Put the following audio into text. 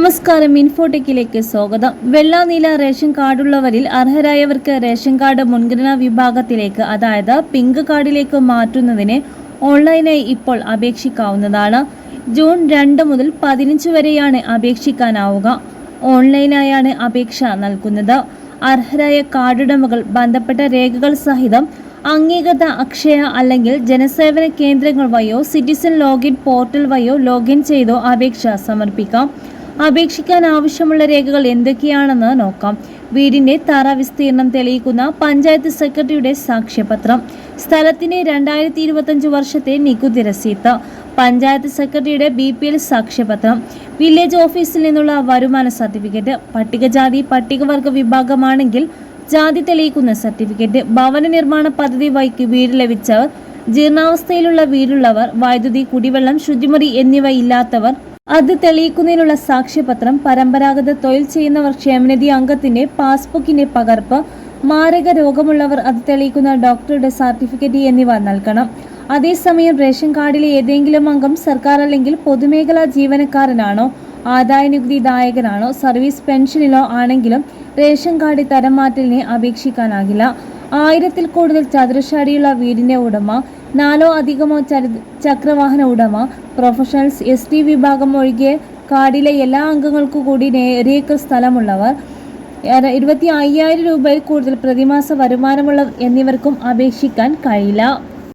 നമസ്കാരം, ഇൻഫോടെക്കിലേക്ക് സ്വാഗതം. വെള്ള നീല റേഷൻ കാർഡുള്ളവരിൽ അർഹരായവർക്ക് റേഷൻ കാർഡ് മുൻഗണനാ വിഭാഗത്തിലേക്ക്, അതായത് പിങ്ക് കാർഡിലേക്ക് മാറ്റുന്നതിന് ഓൺലൈനായി ഇപ്പോൾ അപേക്ഷിക്കാവുന്നതാണ്. ജൂൺ 2 മുതൽ 15 വരെയാണ് അപേക്ഷിക്കാനാവുക. ഓൺലൈനായാണ് അപേക്ഷ നൽകുന്നത്. അർഹരായ കാർഡുടമകൾ ബന്ധപ്പെട്ട രേഖകൾ സഹിതം അംഗീകൃത അക്ഷയ അല്ലെങ്കിൽ ജനസേവന കേന്ദ്രങ്ങൾ വഴിയോ സിറ്റിസൺ ലോഗിൻ പോർട്ടൽ വഴിയോ ലോഗിൻ ചെയ്തോ അപേക്ഷ സമർപ്പിക്കാം. അപേക്ഷിക്കാൻ ആവശ്യമുള്ള രേഖകൾ എന്തൊക്കെയാണെന്ന് നോക്കാം. വീടിന്റെ തറ വിസ്തീർണം തെളിയിക്കുന്ന പഞ്ചായത്ത് സെക്രട്ടറിയുടെ സാക്ഷ്യപത്രം, സ്ഥലത്തിന്റെ 2025 വർഷത്തെ നികുതി രസീത്ത്, പഞ്ചായത്ത് സെക്രട്ടറിയുടെ BPL സാക്ഷ്യപത്രം, വില്ലേജ് ഓഫീസിൽ നിന്നുള്ള വരുമാന സർട്ടിഫിക്കറ്റ്, പട്ടികജാതി പട്ടികവർഗ വിഭാഗമാണെങ്കിൽ ജാതി തെളിയിക്കുന്ന സർട്ടിഫിക്കറ്റ്, ഭവന നിർമ്മാണ പദ്ധതി വഴിക്ക് വീട് ലഭിച്ചവർ, ജീർണാവസ്ഥയിലുള്ള വീടുള്ളവർ, വൈദ്യുതി, കുടിവെള്ളം, ശുചിമുറി എന്നിവ ഇല്ലാത്തവർ അത് തെളിയിക്കുന്നതിനുള്ള സാക്ഷ്യപത്രം, പരമ്പരാഗത തൊഴിൽ ചെയ്യുന്നവർ ക്ഷേമനിധി അംഗത്തിന്റെ പാസ്ബുക്കിന്റെ പകർപ്പ്, മാരക രോഗമുള്ളവർ അത് തെളിയിക്കുന്ന ഡോക്ടറുടെ സർട്ടിഫിക്കറ്റ് എന്നിവ നൽകണം. അതേസമയം റേഷൻ കാർഡിലെ ഏതെങ്കിലും അംഗം സർക്കാർ അല്ലെങ്കിൽ പൊതുമേഖലാ ജീവനക്കാരനാണോ, ആദായ നികുതി ദായകനാണോ, സർവീസ് പെൻഷനിലോ ആണെങ്കിലും റേഷൻ കാർഡ് തരം മാറ്റലിന് അപേക്ഷിക്കാനാകില്ല. 1000-ൽ കൂടുതൽ ചതുരശ്രടിയുള്ള വീടിന്റെ ഉടമ, 4 അധികമോ ചക്രവാഹന ഉടമ, പ്രൊഫഷണൽസ്, ST വിഭാഗം ഒഴികെ കാർഡിലെ എല്ലാ അംഗങ്ങൾക്കു കൂടി 1 ഏക്കർ സ്ഥലമുള്ളവർ, 25,000 രൂപയിൽ കൂടുതൽ പ്രതിമാസ വരുമാനമുള്ളവർ എന്നിവർക്കും അപേക്ഷിക്കാൻ കഴിയില്ല.